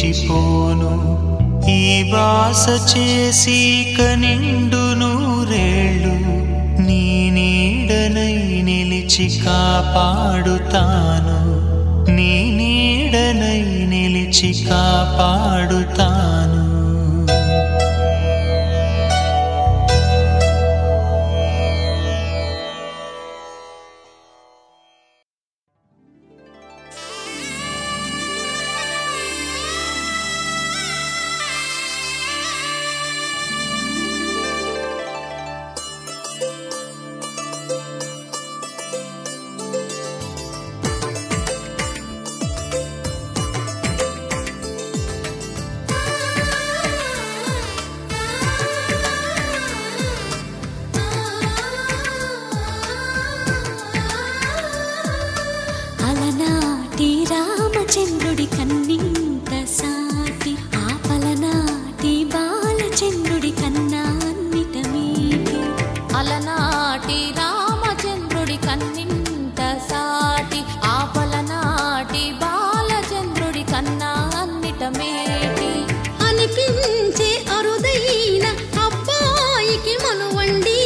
నిలిచిపోను. ఈ బాస చేసి కనిండు నూరేళ్ళు నీ నీడనై నిలిచి కాపాడుతాను. నీ నీడనై నిలిచి కాపాడుతాను. రామచంద్రుడి కన్నింత సాటి ఆపలనాటి బాలచంద్రుడి కన్నా అన్నిట మీటి. అలనాటి రామచంద్రుడి కన్నింత సాటి ఆపలనాటి బాలచంద్రుడి కన్నా అన్నిట మేటి. అనిపించే అరుదైన అబ్బాయికి మనువండి.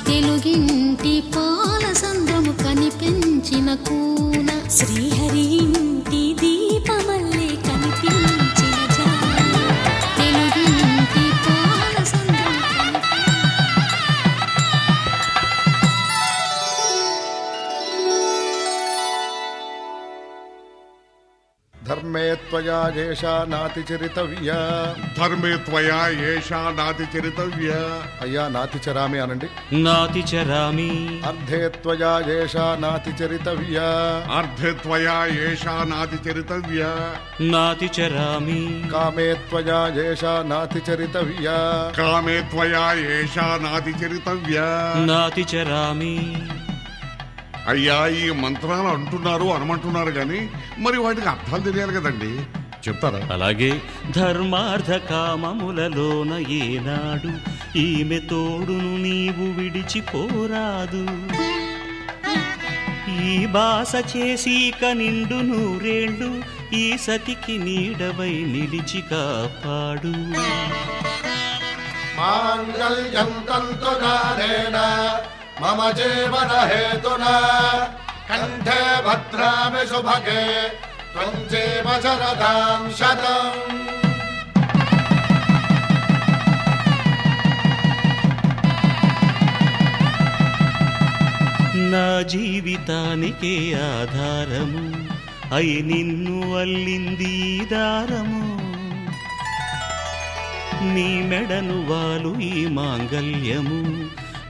తెలుగింటి పాల సంద్రము కనిపించిన కూన శ్రీహరి ఇంటి దీపమల్లే కనిపించిన జాన. తెలుగింటి పాల సంద్రము ధర్మే త్వయా ఏషా నాతి చరితవ్యా. ధర్మే త్వయా ఏషా నాతి చరితవ్యా. అయ్యా నాతి చరామి అనండి. నాతి చరామి. అర్ధే త్వయా ఏషా నాతి చరితవ్యా. అర్ధే త్వయా ఏషా నాతి చరితవ్యా. నాతి చరామి. కామే త్వయా ఏషా నాతి చరితవ్యా. కామే త్వయా ఏషా నాతి చరితవ్యా. నాతి చరామి. అయ్యా ఈ మంత్రాలు అంటున్నారు అనమంటున్నారు గాని మరి వాటికి అర్థాలు తెలియాలి కదండి, చెప్తారా? అలాగే ధర్మార్థ కామములలోన ఏనాడు ఈమె తోడును నీవు విడిచిపోరాదు. ఈ బాస చేసి కనిండు నూరేళ్ళు ఈ సతికి నీడవై నిలిచి కాపాడు. మాంగళ్యం తంతునానేన మమ జీవన హేతునా కంఠే భద్రామి శుభగే త్వం జీవ శరదాం శతం. నా జీవితానికే ఆధారము అయి నిన్ను అల్లింది దారము. నీ మెడను వాలు ఈ మాంగళ్యము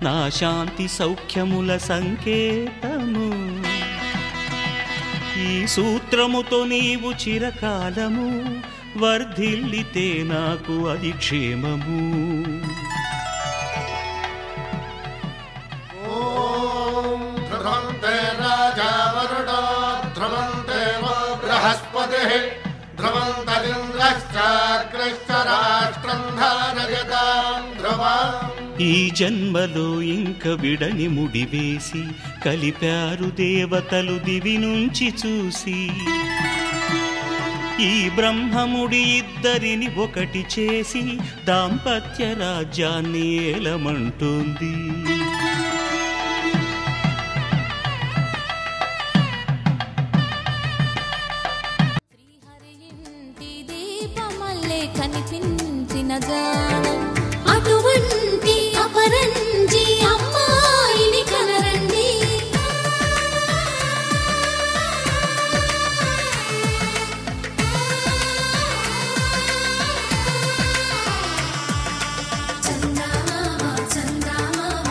నా శాంతి సౌఖ్యముల సంకేతము. ఈ సూత్రముతో నీవు చిరకాలము వర్ధిల్లితే నాకు అది క్షేమము. ఓం ధ్రువంతే రాజా వరుణో ధ్రువంతే బృహస్పతిః ధ్రువంతరింద్రశ్చాగ్రశ్చ రాష్ట్రం ధారయతాం ధ్రువం. ఈ జన్మలో ఇంక విడని ముడివేసి కలిపారు దేవతలు దివి నుంచి చూసి. ఈ బ్రహ్మముడి ఇద్దరిని ఒకటి చేసి దాంపత్య రాజ్యాన్ని ఏలమంటుంది. శ్రీహరి ఇంటి దీపమల్లే కనిపించిన జాన. అటువంటి అపరంజి అమ్మాయిని కనరండి. చందమామ చందమామ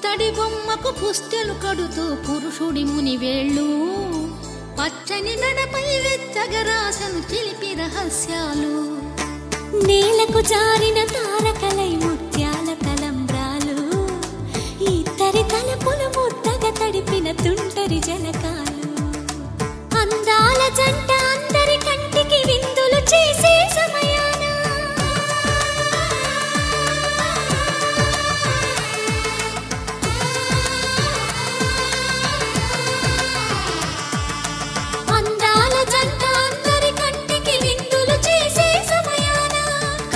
పుత్తడి బొమ్మకు పుస్తెలు కడుతూ పురుషుడి ముని వేళ్ళు పచ్చని నడపై వెచ్చగరాసను చిలిపి రహస్యాలు నేలకు జారిన తారకలై ముత్యాల తలంబ్రాలు ఇద్దరి తలపులు ముద్దగా తడిపిన తుంటరి జలకాలు అందాల జంట అందరి కంటికి విందులు చేసే సమయాన అందాల జంట అందరి కంటికి విందులు చేసే సమయాన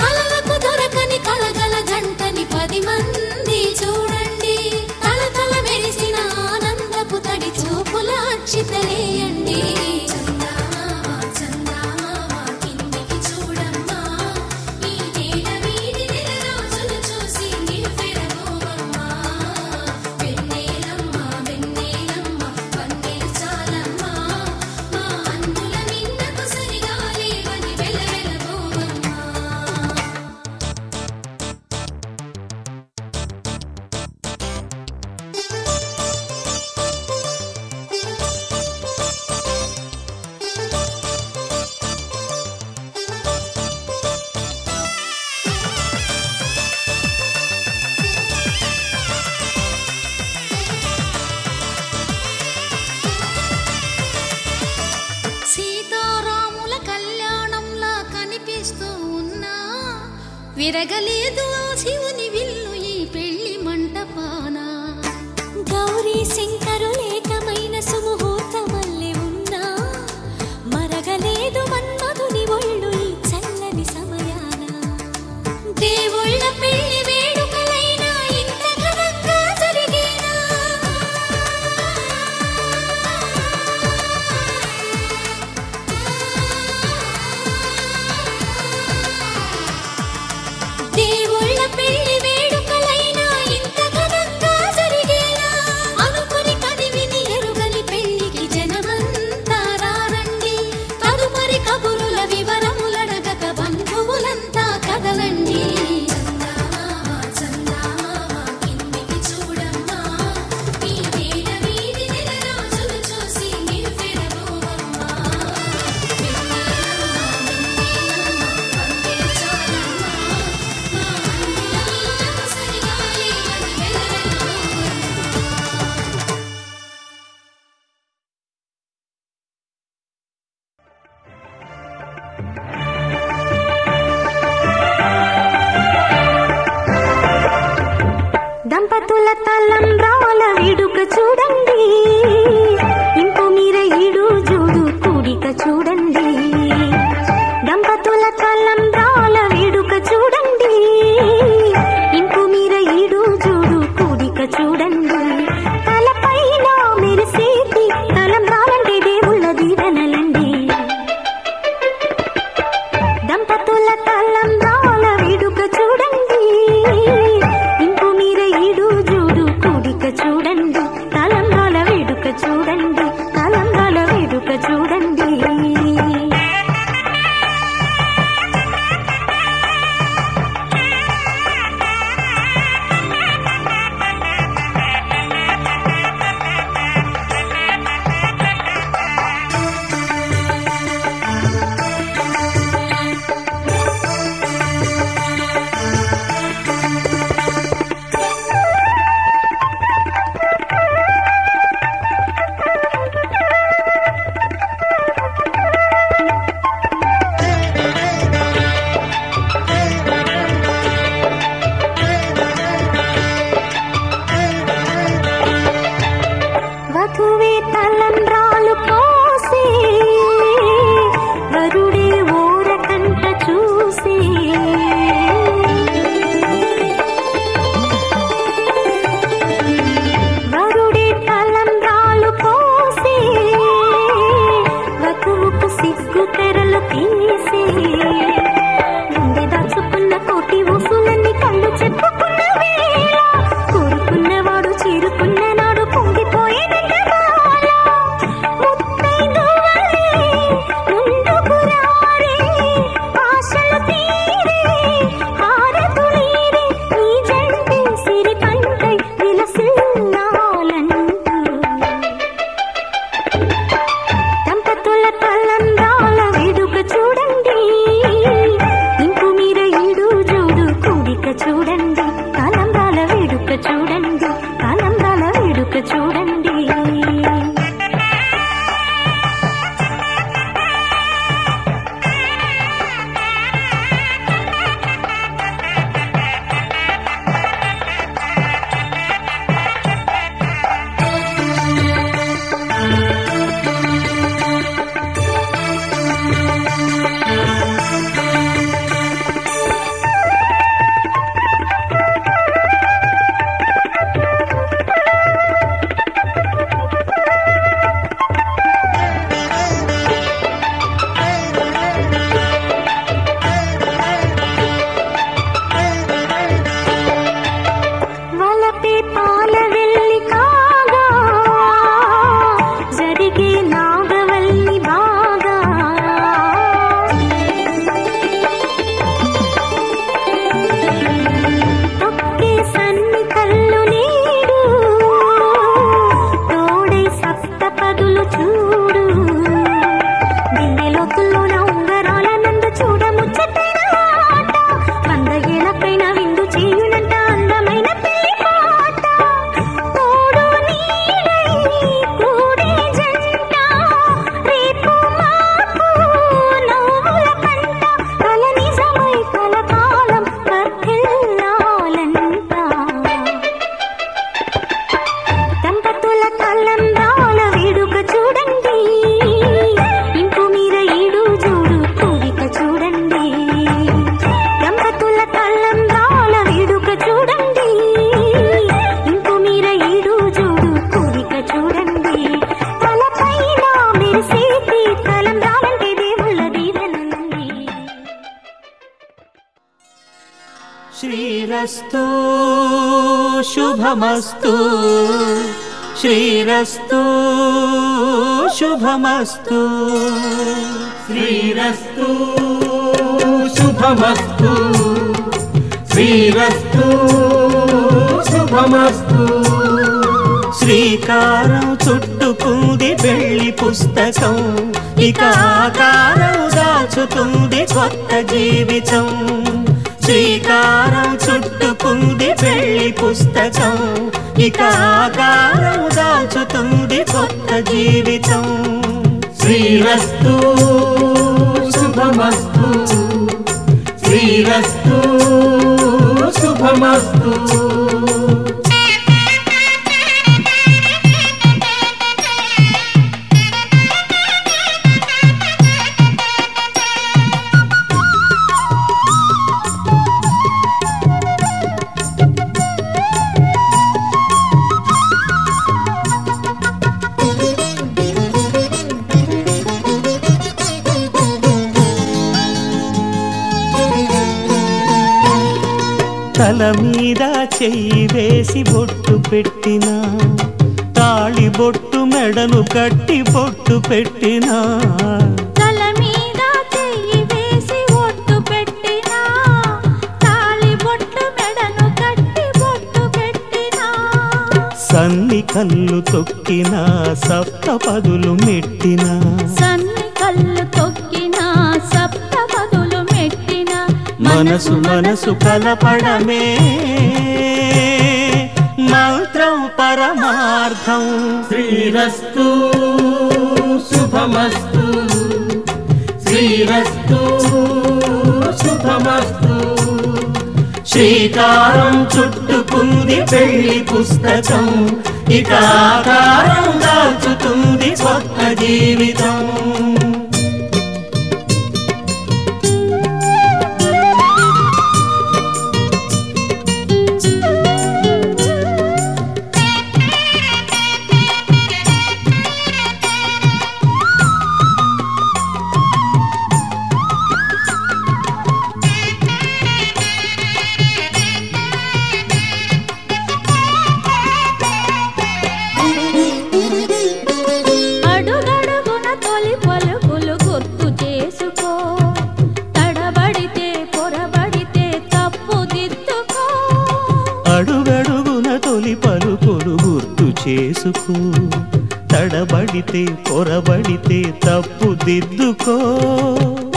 కలలకు దొరకని కలగల జంటని 10 మంది చూడండి తలతల మెరిసిన ఆనందపు తడి చూపుల అక్షితలేయండి సీతారాముల కళ్యాణంలా కనిపిస్తూ ఉన్నా విరగలేదు ఆ శివుని విల్లు ఈ పెళ్లి మంటపాన గౌరీ శంకరులేకమైన సుముహూర్తమల్లె ఉన్నా మరగలేదు మన్మధుని ఒళ్ళు ఈ చల్లని సమయాన దేవుళ్ళ పెళ్లి వేడుకలైనా ఇంత ఘనంగా జరిగేనా దేవుళ్ళ తలంబ్రాల వేడుక చూడండి, తలంబ్రాల వేడుక చూడండి. శ్రీరస్తు శుభమస్తు, శ్రీరస్తు శుభమస్తు, శ్రీరస్తు శుభమస్తు, శ్రీరస్తు శుభమస్తు. శ్రీకారం చుట్టుకుంది వెళ్లి పుస్తకం, ఇక ఆకారం దాచుతుంది కొత్త జీవితం. శ్రీకారం చుట్టుకుంది వెళ్లి పుస్తకం, ఇక ఆకారం దాచుతుంది కొత్త జీవితం. శ్రీరస్తు శుభమస్తు, శ్రీరస్తు శుభమస్తు. తల మీద చెయ్యి వేసి బొట్టు పెట్టినా, తాళి బొట్టు మెడను కట్టి బొట్టు పెట్టినా, తల మీద చెయ్యి వేసి బొట్టు పెట్టినా, తాళి బొట్టు మెడను కట్టి బొట్టు పెట్టినా, సన్ని కళ్ళు తొక్కినా సప్తపదులు మెట్టినా, సన్ని కళ్ళు తొక్కినా సప్తపదులు మెట్టినా, మనసు మనసు కలపడమే మంత్రం పరమార్థం. శ్రీరస్తు శుభమస్తు, శ్రీరస్తు శుభమస్తు. శ్రీకారం చుట్టుకుంది పెళ్లి పుస్తకం, ఇక ఆకారం దాచుతుంది కొత్త జీవితం. అడుగడుగున తొలి పలుకులు గుర్తు చేసుకో, తడబడితే పొరబడితే తప్పు దిద్దుకో.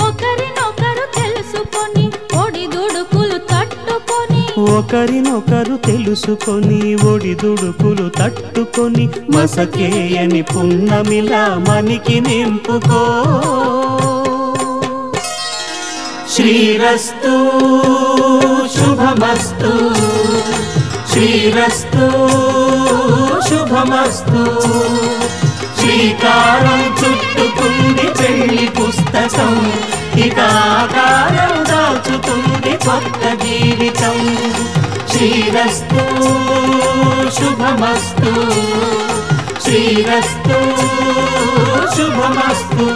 ఒకరినొకరు తెలుసుకొని ఒడిదుడుకులు తట్టుకొని ఒకరినొకరు తెలుసుకొని ఒడిదుడుకులు తట్టుకొని మసకేయని పున్నమిలా మనికి నింపుకో. శ్రీరస్తు శుభమస్తు, శ్రీరస్తు శుభమస్తు. శ్రీకారం చుట్టుకుంది పెళ్లి పుస్తకం, ఇక ఆకారం దాచుతుంది కొత్త జీవితం. శ్రీరస్తు శుభమస్తు, శ్రీరస్తు శుభమస్తు.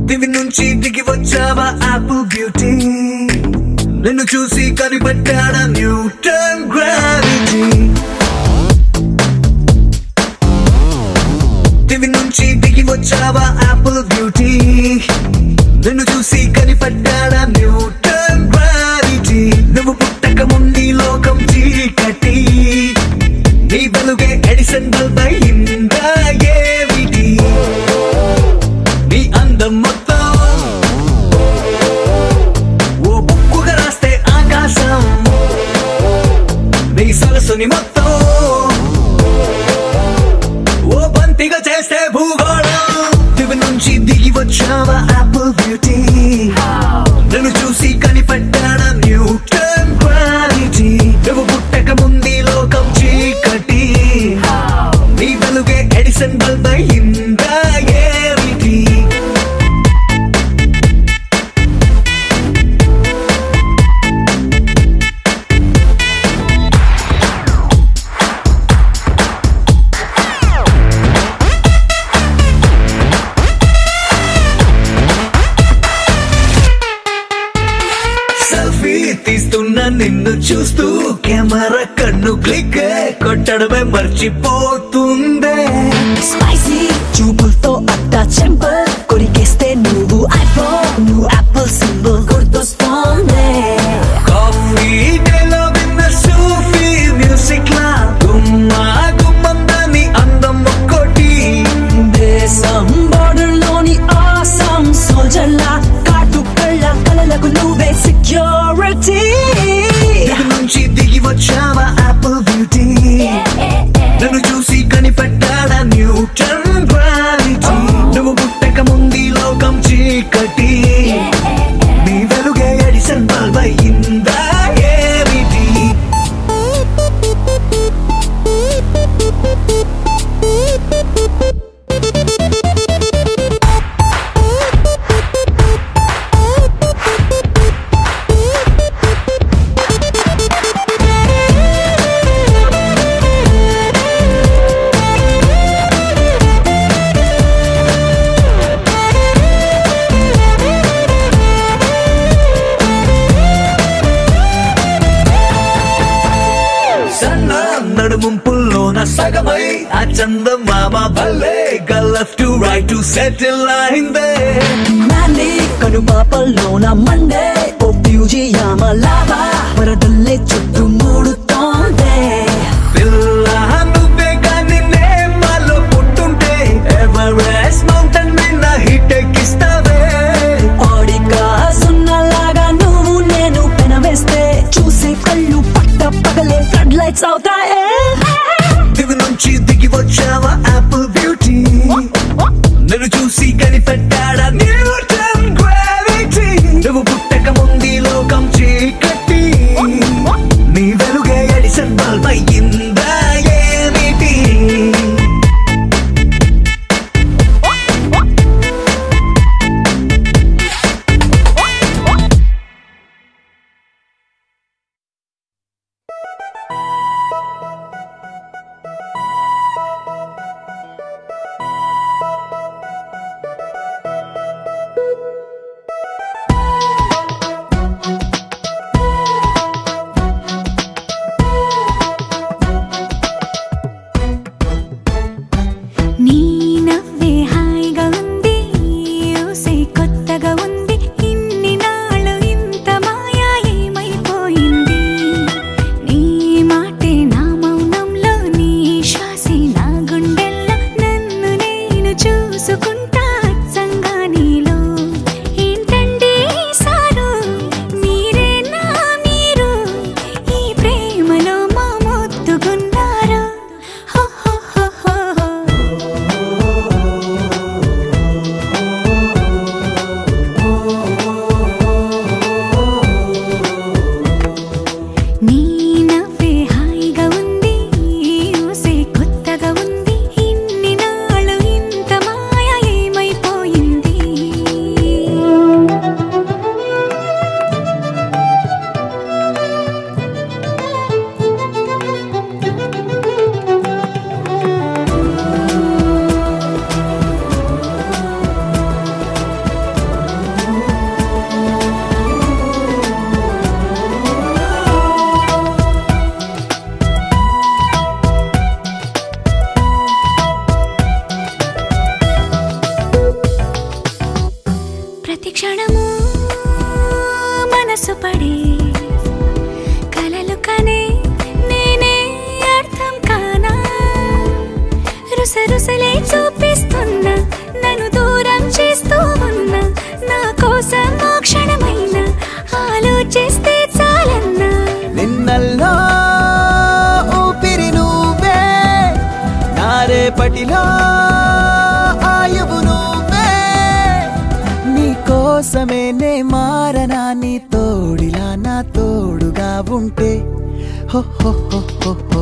దివి నుంచి దిగి వచ్చావా యాపిల్ బ్యూటీ, నిన్ను చూసి కనిపెట్టాడా న్యూటన్ గ్రావిటీ. దివి నుంచి దిగి వచ్చావా యాపిల్ బ్యూటీ, నిన్ను చూసి కనిపెట్టాడా న్యూటన్ గ్రావిటీ. నువ్వు పుట్టక ముందు లోకం చీకటి, నీ వెలుగే ఎడిసన్ బల్బ్ అయిందా ఏమిటి. నీ అందం మొత్తం ఓ బుక్కుగా రాస్తే ఆకాశం, నీ సరస్సుని మొత్తం ఓ బంతిగా చేస్తే భూగోళం. దివి నుంచి దిగి వచ్చావా యాపిల్ బ్యూటీ, నన్ను చూసి కనిపెట్టాడా న్యూటన్ గ్రావిటీ. నువ్వు పుట్టక ముందు లోకం చీకటి, నీ వెలుగే ఎడిసన్ బల్బ్ అయిందా ఏమిటి. సెల్ఫీ తీస్తున్న నిన్ను చూస్తూ కెమెరా కన్ను క్లిక్ కొట్టడమే మర్చిపోతుందే. స్పైసీ చూపులతో అట్టా చెంపల్ కొరికేస్తే నువ్వు ఐఫోన్, నువ్వు యాపిల్ సింబల్ గుర్తొస్తోందే. కాఫీ డేలో విన్న సూఫీ మ్యూజిక్ లా గుమ్మా గుమ్మందాని అందం ఒక్కోటి. దేశం బోర్డర్ లోని ఆసం సోల్జర్ లా కాటు కళ్ళ కలలకు నువ్వే సెక్యూరిటీ. దిగి నుంచి దిగి వచ్చావా యాపిల్ బ్యూటీ, నన్ను చూసి కనిపెట్టాడా న్యూటన్ గ్రావిటీ. నువ్వు పుట్టక ముందు లోకం చీకటి, నీ వెలుగే ఎడిసన్ బల్బ్ అయిందా ఏమిటి. సన్న నడుముంపుల్లోన సగమై ఆ చందమామ భలే left to right to settle అయిందే. నాంది కనుపాపల్లోన మండే ఓ ఫ్యూజియామ లావా వరదల్లే చుట్టూ మూడుతోందే. పిల్ల నువ్వే కానీ నేమాలో పుట్టుంటే ఎవరెస్ట్ మౌంటైన్ మీద హిట్ ఎక్కిస్తావే. ఆడిగా సున్నలాగా నువ్వు నేను పెనవేస్తే చూసే కళ్ళు పట్ట పగలే ఫ్లడ్ లైట్స్ అవుతాయే. దివి నుంచి దిగి వచ్చావా యాపిల్ బ్యూటీ, నన్ను చూసి కనిపెట్టాడా న్యూటన్ గ్రావిటీ. నువ్వు పుట్టక ముందు లోకం చీకటి, నీ వెలుగే ఎడిసన్ బల్బ్ అయ్యిందా ఏమిటి. క్షణము మనసు పడి కలలు కనే నేనే అర్థం కానా రుసరుసలే చూపిస్తున్నా నన్ను దూరం చేస్తూ ఉన్నా నా కోసం ఆ క్షణమైన ఆలోచిస్తే చాలన్నా నిన్నల్లో ఊపిరి నువ్వే నా రేపటిలో ఆయువు నువ్వే నీ కోసమే నే మారనా నీ తోడిలా నా తోడుగా ఉంటే హో హో హో హో హో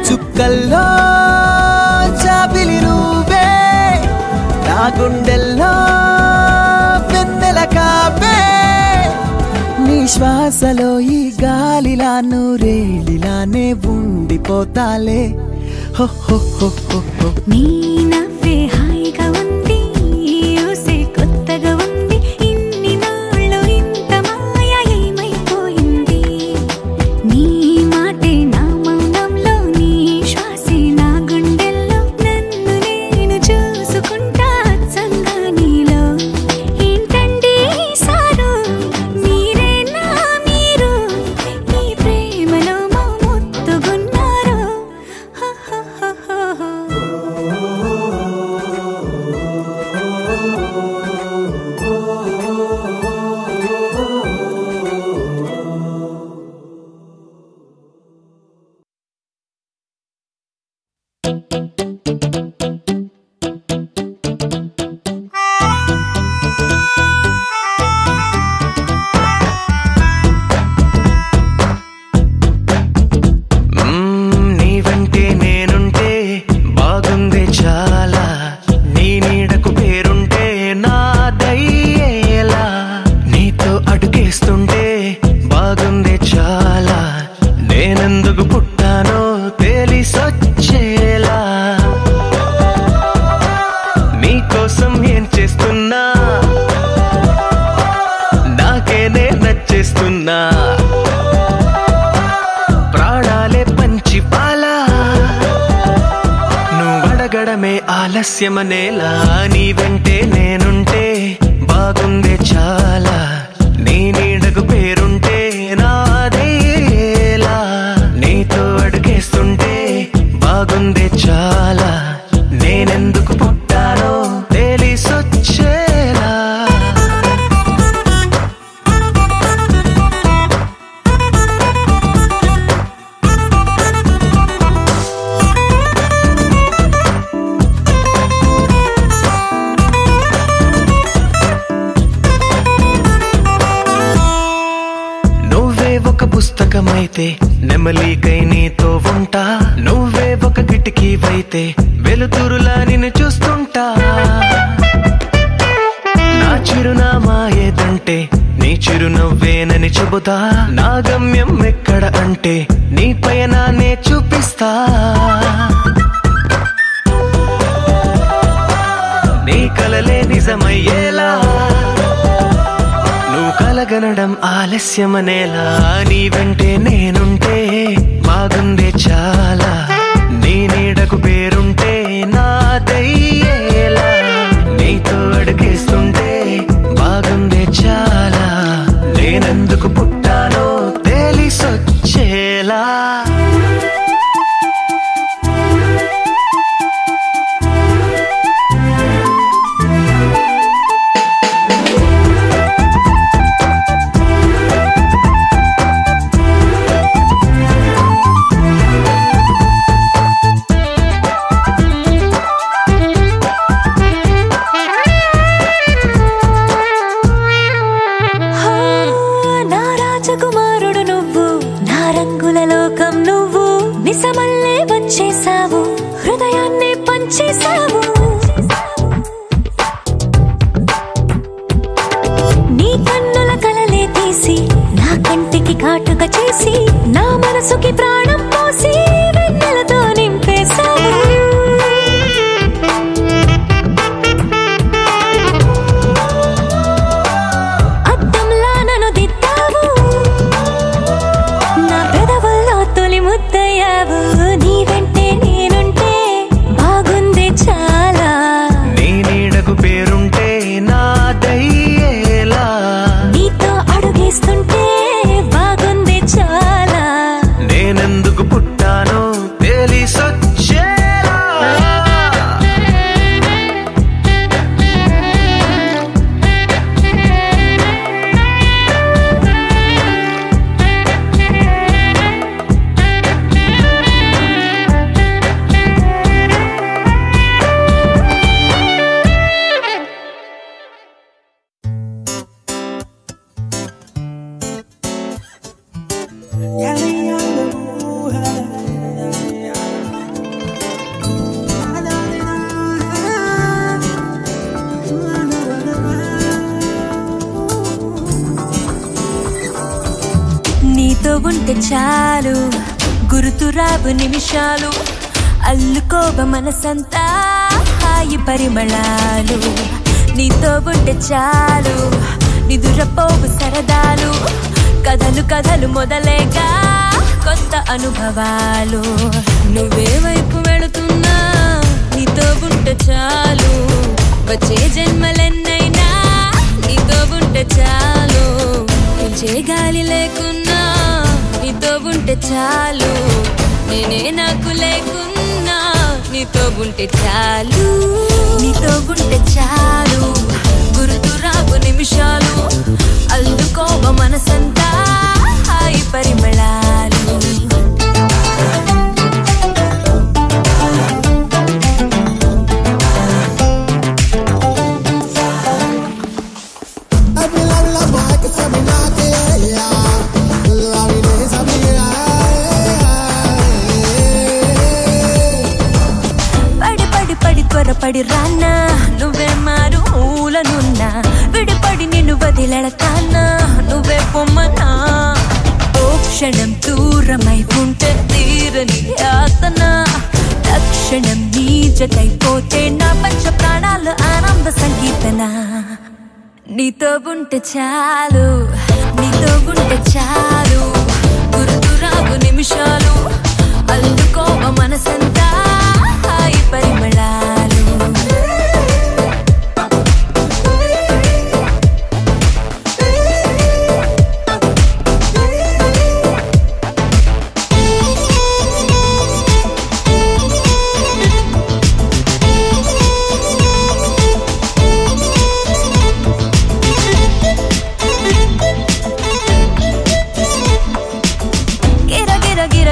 చుక్కల్లో చాపిలి నువ్వే నా గుండెల్లో వెన్నెల కాపే నీ శ్వాసలో ఈ గాలిలా నూరేలిలానే ఉండిపోతాలే హో హో హో హో హో నీ నవ్వే హాయిగా ఉంది ఊసే కొత్తగా ఉంది ఇన్ని నాళ్ళు ఇంత మాయ ఏమైపోయింది నీ మాటే నా మౌనంలో నీ శ్వాసే నా గుండెల్లో నన్ను నేను చూసుకుంటా అచ్చంగా నీలో ఏంటండి సారు మీరేనా మీరు ఈ ప్రేమలో మా ముత్తుగున్నారు హో హో హో హో నీవంటే నేనుంటే బాగుందే చాలా నీ నీడకు పేరుంటే నాదయ్యేలా నీతో అడుగేస్తుంటే బాగుందే చాలా నేనెందుకు పుట్టానో తెలిసొచ్చేలా నీకోసం ఏం చేస్తున్నా నాకే నే నచ్చేస్తున్నా ప్రాణాలే పంచి పాలా నువ్వడగడమే ఆలస్యమనేలా నీ వెంటే నేనుంటే బాగుందే చాలా నీ నీడకు పేరుంటే నాదేలా నీతో అడుగేస్తుంటే బాగుందే చాలా నేనెందుకు పుట్టానో తెలిసొచ్చేలా నువ్వే ఒక పుస్తకమైతే నెమలికై నీతో ఉంటా నువ్వే ఒక కిటికీవైతే వెలుతురులా నిన్ను చూస్తుంటా నా చిరునామా ఏదంటే నీ చిరునవ్వేనని చెబుతా నా గమ్యం ఎక్కడ అంటే నీ పయనాన్నే చూపిస్తా నీ కలలే నిజమయ్యేలా నువ్వు కలగనడం ఆలస్యమనేలా నీ వెంటే నేనుంటే బాగుందే చాలా నీ నీడకు పేరుంటే నాదయ్యేలా నీతో అడుగేస్తుంటే బాగుందే చాలా నేనెందుకు పుట్టానో తెలిసొచ్చే నిజమల్లే వచ్చేసావు హృదయాన్ని పంచేసావు నీ కన్నుల కలలే తీసి నా కంటికి కాటుక చేసి నా మనసుకి ప్రాణం పోసి వెన్నెలతో నింపేసావు అద్దంలా నన్ను దిద్దావు నా పెదవుల్లో తొలి ముద్దయ్యావు నీ వెంటే నేనుంటే బాగుంది చాలా నీ నీడకు పేరుంటే నాదయ్యేలా నీతో అడుగేస్తుంటే బాగుంది చాలా నేనెందుకు పుట్టానో తెలిసొచ్చేలా నీతో ఉంటే చాలు గుర్తురావు నిమిషాలు అల్లుకోవ మనసంతా హాయి పరిమళాలు నీతో ఉంటే చాలు నిదురపోవు సరదాలు కథలు కథలు మొదలేగా కొత్త అనుభవాలు నువ్వే వైపు వెళుతున్నా నీతో ఉంటే చాలు వచ్చే జన్మలెన్నైనా నీతో ఉంటే చాలు పిలిచే గాలి లేకున్నా నీతో ఉంటే చాలు నేనే నాకు లేకున్నా నీతో ఉంటే చాలు నీతో ఉంటే చాలు గుర్తురావు నిమిషాలు అల్లుకోవ మనసంతా హాయి పరిమళాలు త్వరపడి రానా నువ్వే మారు ఊలనున్నా విడిపడి నిన్ను వదిలెడతానా నువ్వే పొమ్మనా ఓ క్షణం దూరమై ఉంటే తీరని యాతన తక్షణం నీ జతైపోతే నా పంచ ప్రాణాలు ఆనంద సంగీతన నీతో ఉంటే చాలు నీతో ఉంటే చాలు గుర్తురావు నిమిషాలు అల్లుకోవ మనసంతా హాయి పరిమళాలు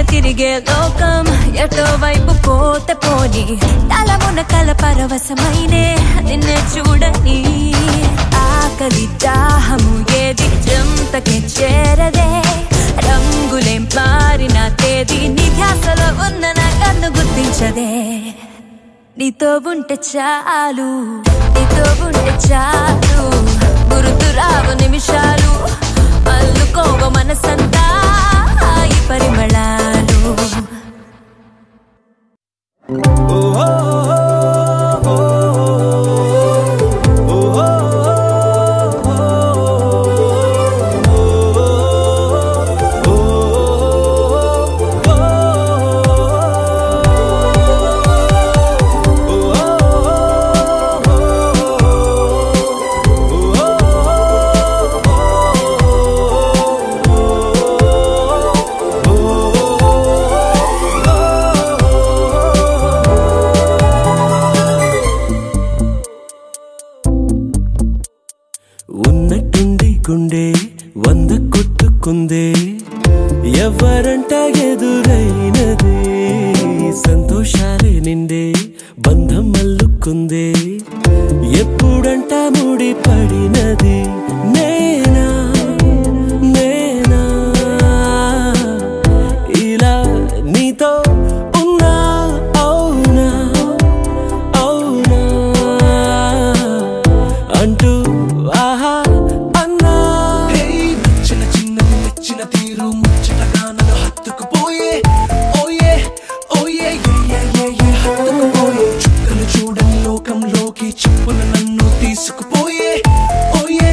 తిరిగే లోకం ఎటో వైపు పోతే పోని తలమున కల పరవశమైనే నిన్నే చూడని ఆకలి దాహము ఏది జంతకే చేరదే రంగులేం మారిన తేదీ నీ ధ్యాసలో ఉన్న నా కన్ను గుర్తించదే నీతో ఉంటే చాలు నీతో ఉంటే చాలు గుర్తురావు నిమిషాలు అల్లుకోవ మనసంతా హాయి పరిమళాలు ఉన్నట్టుండి గుండె 100 కొట్టుకుందే ఎవరంట ఎదురైనదే సంతోషాలే నిండే బంధం అల్లుకుందే ఎప్పుడంట ముడి పడినది నేనా నేనా ఇలా నీతో తీరు ముచ్చటగా నన్ను హత్తుకుపోయే ఓయే ఓయే హత్తుకుపోయే చుక్కలు చూడని లోకంలోకి చెప్పున నన్ను తీసుకుపోయే ఓయే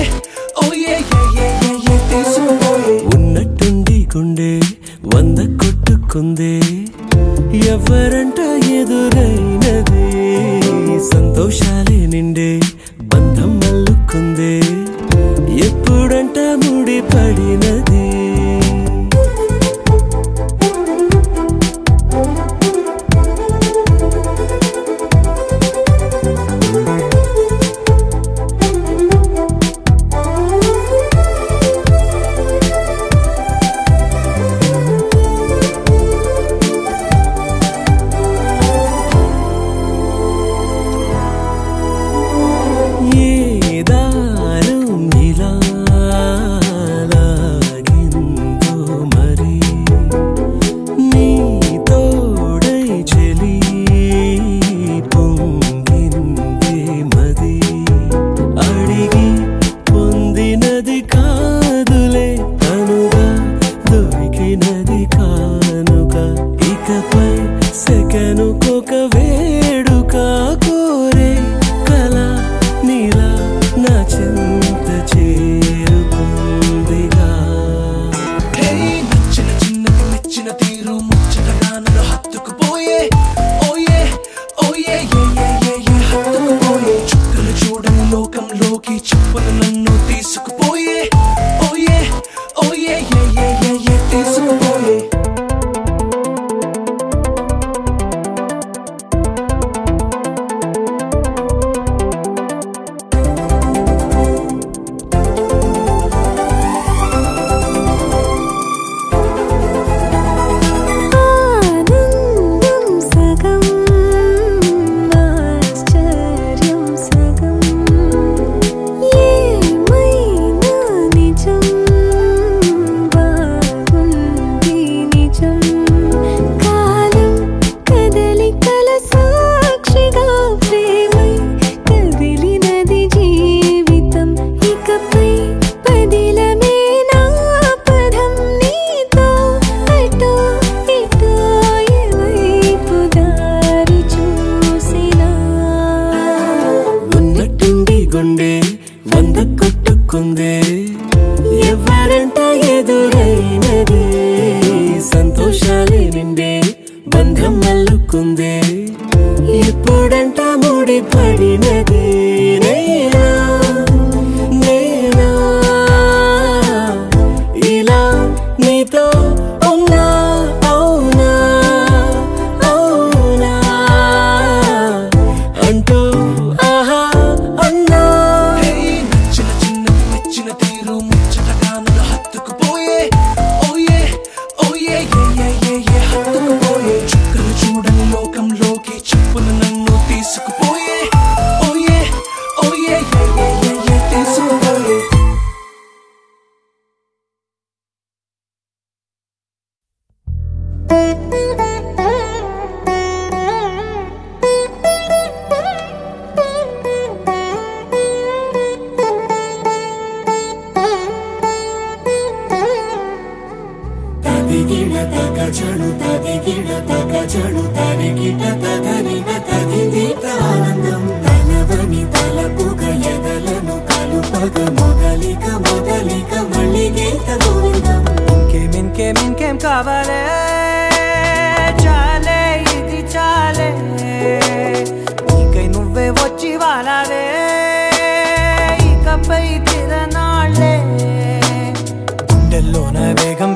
ఓయే తీసుకుపోయే ఉన్నట్టుండి గుండె 100 కొట్టుకుందే ఎవరంట ఎదురైనదే సంతోషాలే నిండే బంధం మల్లుకుందే ఎప్పుడంట ముడి పడినది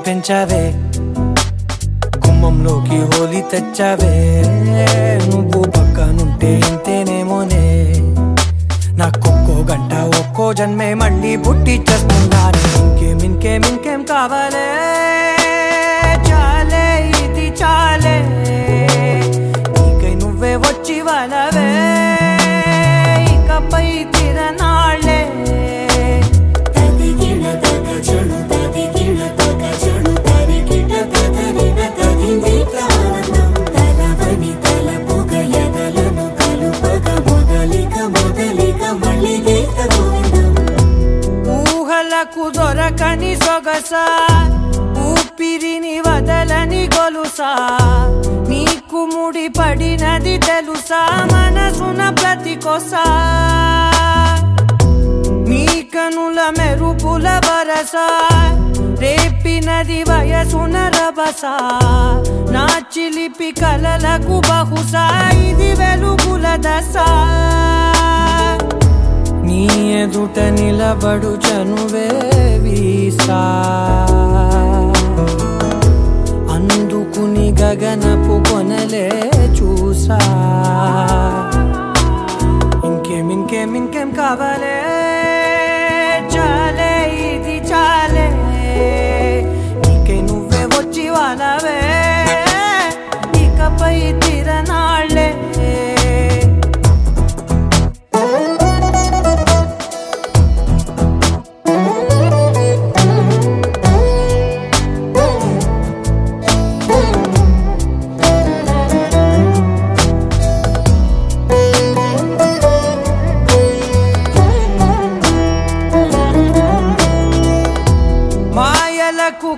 పెంచావే గుమ్మంలోకి హోలీ తెచ్చావే నువ్వు పక్కనుంటే ఇంతేనేమోనే నాకొక్కో గంట ఒక్కో జన్మే మళ్ళీ పుట్టి చేస్తున్నాను ఇంకేం కావాలే చాలే ఇది చాలే నీకై నువ్వే వచ్చి వాళ్ళవే ఇకపై తిరనాళ్ళే ఊహలకు దొరకని సొగస తెలుసా నీకు ముడి పడినది తెలుసా మనసున ప్రతి కొసా నీ కనుల మెరుపుల వరస రేపినది వయసున రభస నా చిలిపి కలలకు బహుశా ఇది వెలుగుల దశ నీ ఎదుట నిలబడు చనువే వీసా అందుకుని గగనపు కొనలే చూసా ఇంకేం కావాలే చాలే ఇది చాలే నీకే నువ్వే వచ్చి వాళ్ళవే ఇకపై తిరనాళ్ళే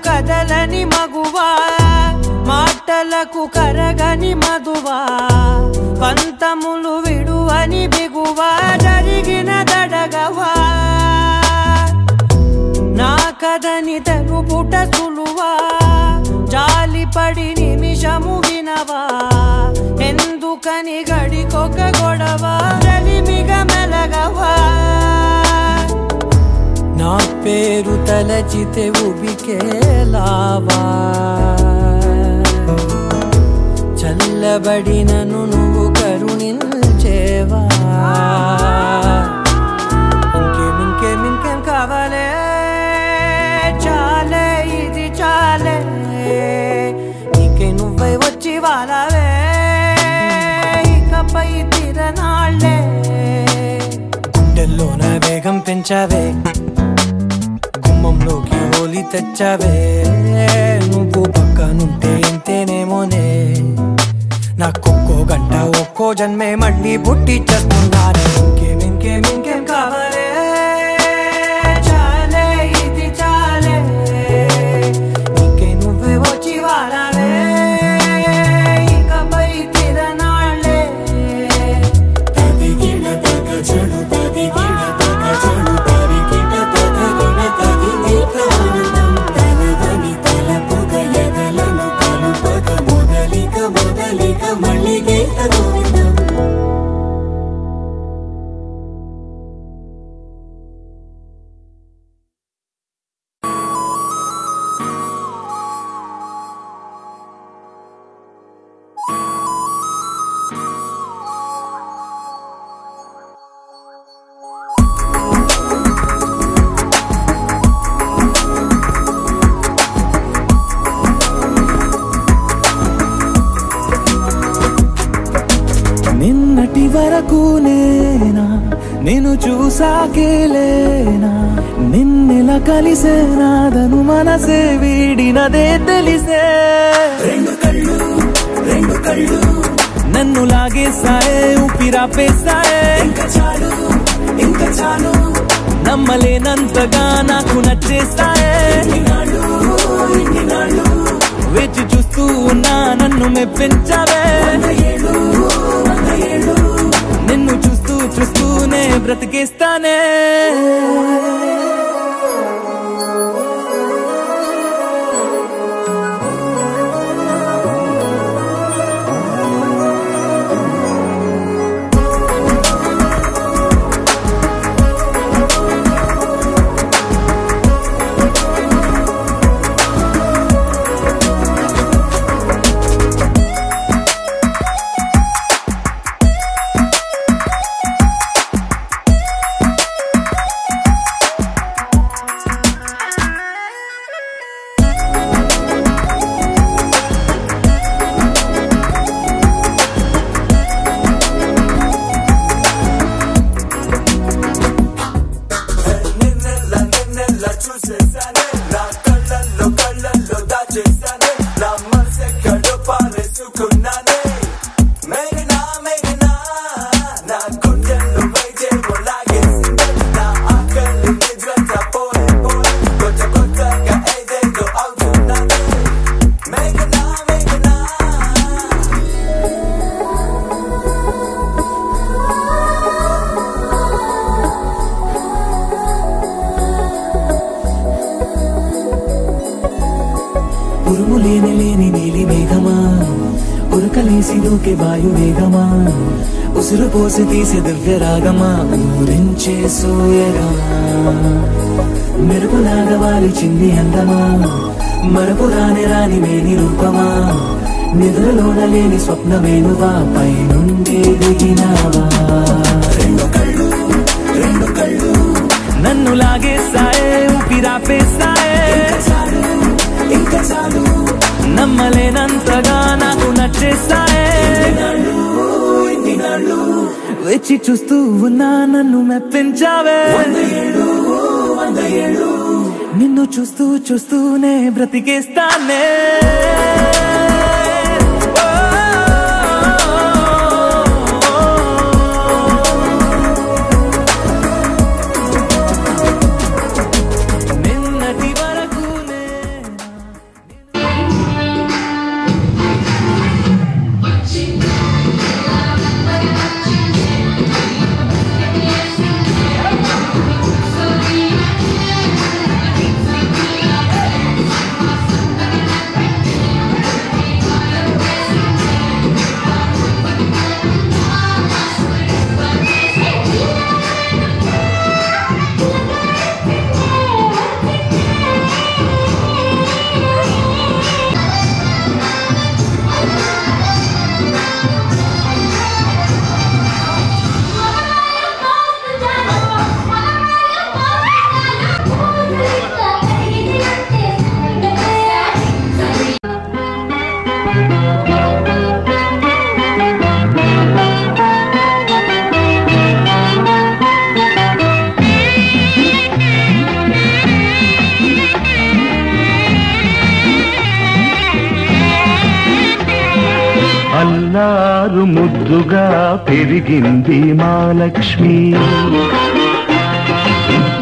కదలని మగువా మాటలకు కరగని మధువా పంతములు విడువని బిగువా జరిగిన దడగవా నా కదని తెలుపుట సులువా జాలిపడి నిమిషము వినవా ఎందుకని గడికొక గొడవ రలిమిగ మెలగవా నా పేరు తలచితే ఉబికేలావా చల్లబడినను నువ్వు కరుణించేవా ఇంకేం కావాలే చాలే ఇది చాలే నీకే నువ్వై వచ్చి వాళ్ళవే ఇకపై తిరనాళ్ళే గుండెల్లోన వేగం పెంచావే గుమ్మంలోకి హోలీ తెచ్చావే నువ్వు పక్కనుంటే ఇంతేనేమోనే నాకొక్కో గంట ఒక్కో జన్మే మళ్ళీ పుట్టి చేస్తున్నానే ఇంకేం కావాలే చాలే ఇది చాలే నీకే నువ్వే వచ్చి వాళ్ళవే ఇకపై తిరనాళ్ళే తదిగిన తగ చెడు తదిగిన తగ చెడు తరిగిన తగగిన తదిగిన తలదని తలపుగ ఎదలను కలుపగ మొదలిక మళ్ళీ గోవిందం నిన్నటి వరకు నేనా నేను చూసాకేలేనా నిన్నెలా కలిసేనాదను మనసే వీడినదే తెలిసే రెండు కళ్ళు నన్ను లాగేసాయే ఊపిరాపేసాయే ఇంకా చాలు నమ్మలేనంతగా నాకు నచ్చేసాయే వేచి చూస్తూ ఉన్నా నన్ను మెప్పించావే నిన్ను చూస్తూనే బ్రతికేస్తానే ఉరుము లేని నీలి మేఘమా ఉరకలేసి దూకే వాయు వేగమా ఉసురు పోసి తీసే దివ్య రాగమా ఊరించే సూయగమా మెరుపులాగా వాలి చింది అందమా మరపు రాని మేని రూపమా నిద్రలోన లేని స్వప్నమేనువా పై నుండి దిగినావా రెండు కళ్ళు నన్ను లాగేసాయే ఊపిరాపేసాయే ఇంకా చాలు నమ్మలేనంతగా నాకు నచ్చేసాయే వచ్చి చూస్తూ ఉన్నా నన్ను మెప్పించావే నిన్ను చూస్తూ చూస్తూనే బ్రతికేస్తానే అల్లారు ముద్దుగా పెరిగింది మా లక్ష్మి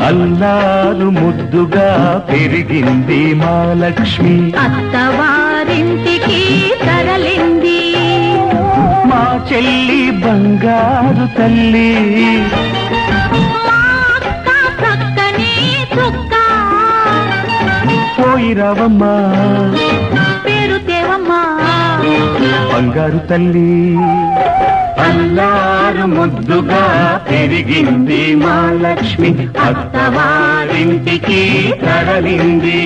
అల్లారు ముద్దుగా పెరిగింది మా లక్ష్మి అత్తవారింటికి తరలింది మా చెల్లి బంగారు తల్లి మా అక్క చక్కని చుక్క పోయిరావమ్మా పేరు తేవమ్మా బంగారు తల్లి అల్లారు ముద్దుగా పెరిగింది మా లక్ష్మి అత్తవారింటికి తరలింది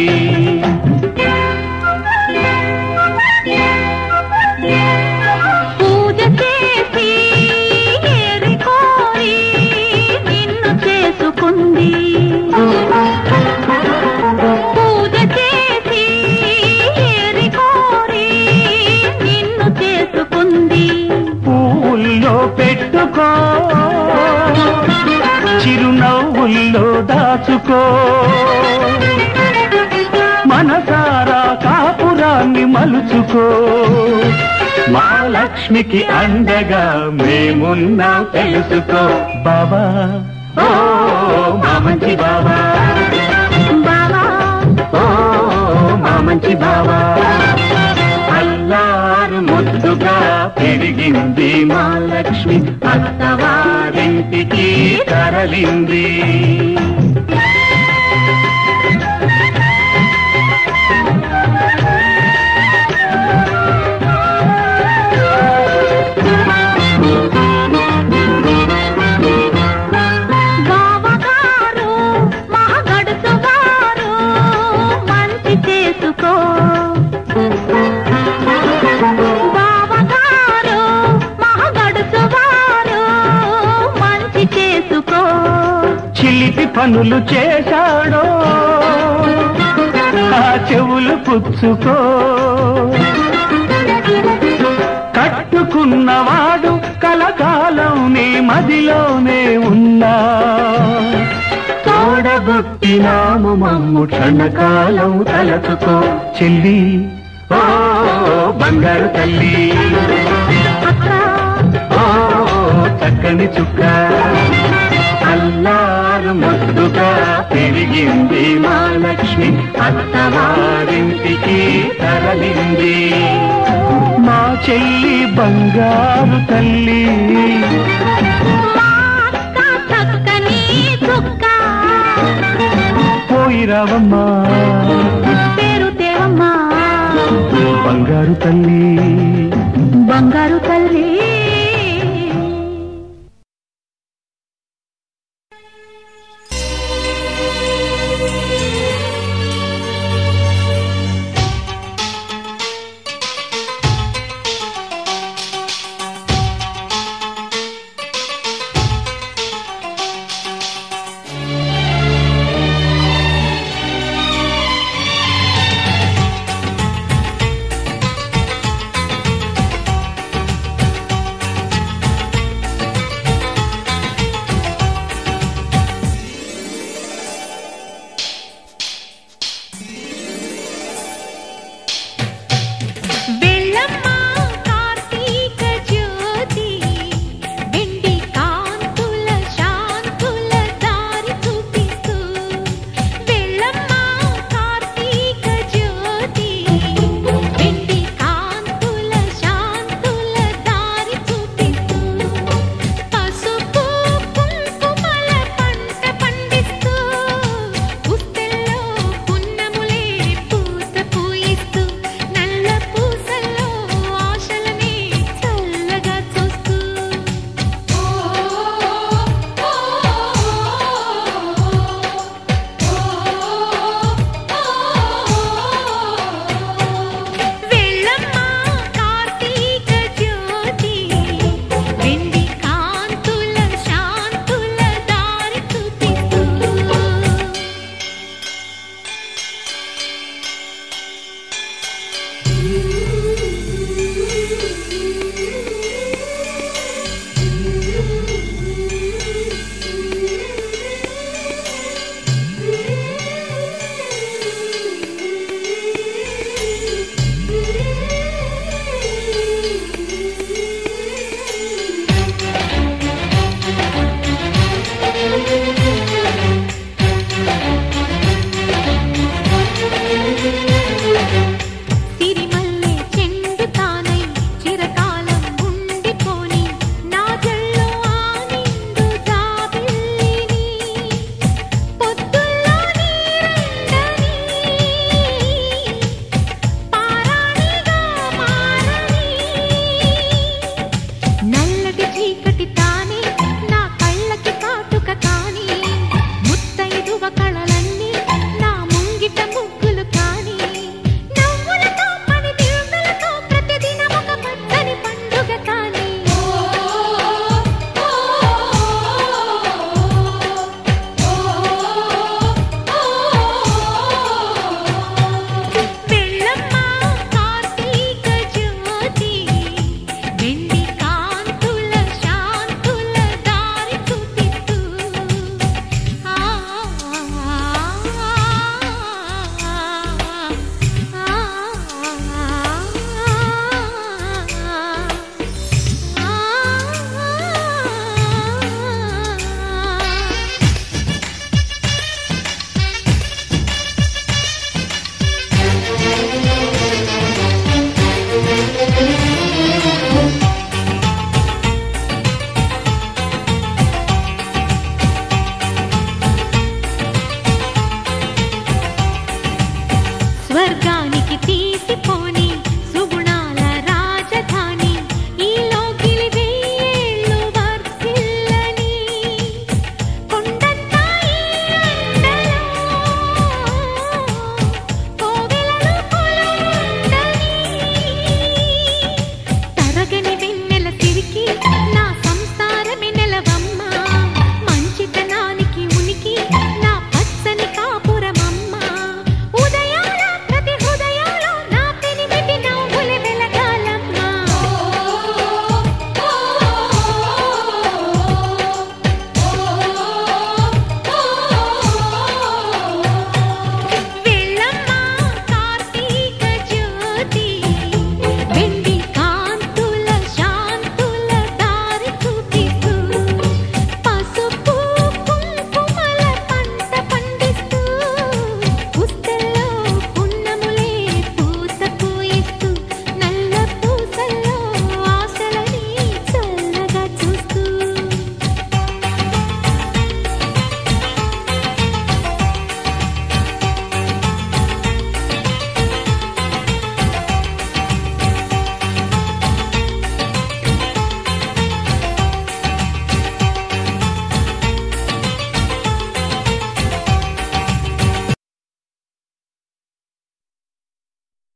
పూజ చేసి ఏరి కోరి నిన్ను చేసుకుంది పూజ చేసి ఏరి కోరి నిన్ను చేసుకుంది పువ్వుల్లో పెట్టుకో చిరునవ్వుల్లో దాచుకో మనసారా కాపురాన్ని మలుచుకో మా లక్ష్మికి అండగా మేమున్నా తెలుసుకో బాబా ఓ మా మంచి బాబా బావా ఓ మా మంచి బాబా అల్లారు ముద్దుగా పెరిగింది మా లక్ష్మి అత్తవారింటికి తరలింది బావగారు మహగడుసు వారు మంచి చేసుకో బావగారు మహగడుసు వారు మంచి చేసుకో చిలిపి పనులు చేశాడో ఆ చెవులు పుచ్చుకో కట్టుకున్నవాడు కలకాలం నీ మదిలోనే ఉన్నా తోడబుట్టినాము మమ్ము క్షణకాలం తలచుకో చెల్లి ఓ బంగారు తల్లి ఓ చక్కని చుక్క అల్లారు ముద్దుగా పెరిగింది మా లక్ష్మి అత్తవారింటికి తరలింది మా చెల్లి బంగారు తల్లి చక్కని చుక్క పోయిరావమ్మా పేరు తేవమ్మా తల్లి బంగారు తల్లి సిరిమల్లె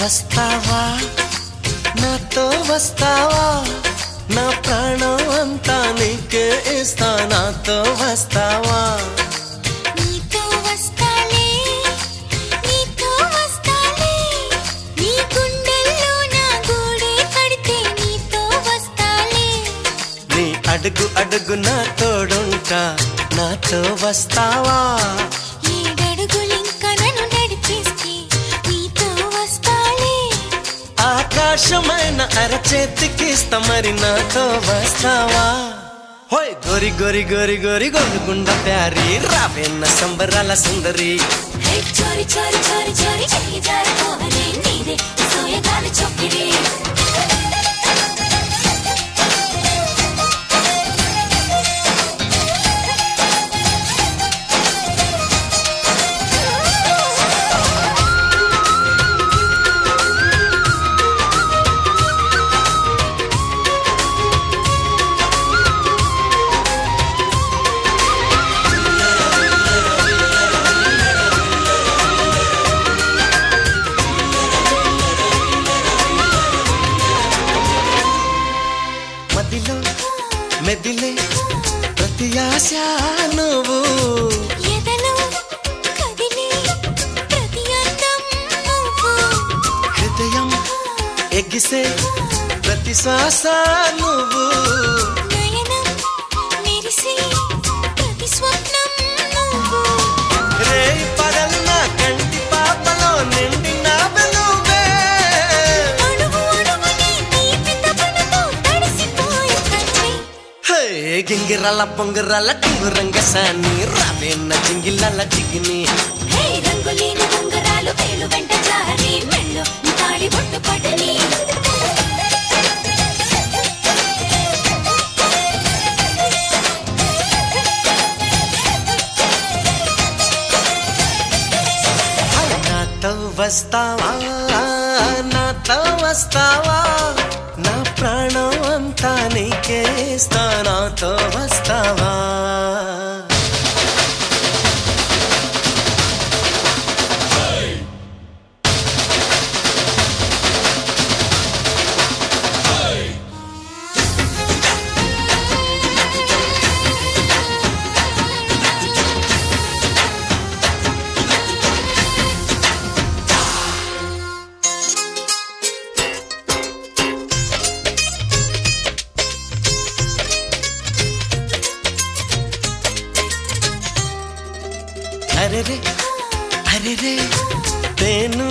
వస్తావా నాతో వస్తావా నా ప్రాణం అంతా నీకే ఇస్తా నాతో వస్తావా నీతో వస్తాలే నీతో వస్తాలే నీ గుండెల్లో నా గూడే కడితే నీతో వస్తాలే నీ అడుగు అడుగు నా తోడుంటా నాతో వస్తావా ఏడడుగులింకా నన్ను నడిపిస్తే నీతో వస్తాలే ఆకాశమైన అరచేతికిస్తా మరి నాతో వస్తావా హోయ్ గోరి గోరి గోరి గోరి గోలుగుండ ప్యారి రావేన్న సంబరాల సుందరి చోరి చోరి చోరి చోరి చెయ్యి జారిపోవలే నీదే సోయగాలి చొక్కిరే మెదిలే ప్రతి ఆశ నువ్వు ఎదలో కదిలే ప్రతి అందం నువ్వు హృదయం ఎగిసే ప్రతి శ్వాస నువ్వు నయనం మెరిసే ప్రతి స్వప్నం నువ్వు రే పగలు నా కంటి పాపలో నిండి నా వెలువే అడుగు అడుగుని తీపి తపనతో తడిసిపోయే కన్నే గింగిరాల పొంగిరాల టింగురంగ సాని రావేన్న జింగిలాల జిగిని హే రంగులేని ఉంగరాలు వేలు వెంట జారి మెళ్ళు తాళి బొట్టు పడని నాతో వస్తావా నాతో వస్తావా నా ప్రాణం అంతా నీకే ఇస్తా నాతో వస్తావా అరెరే అరెరే తేను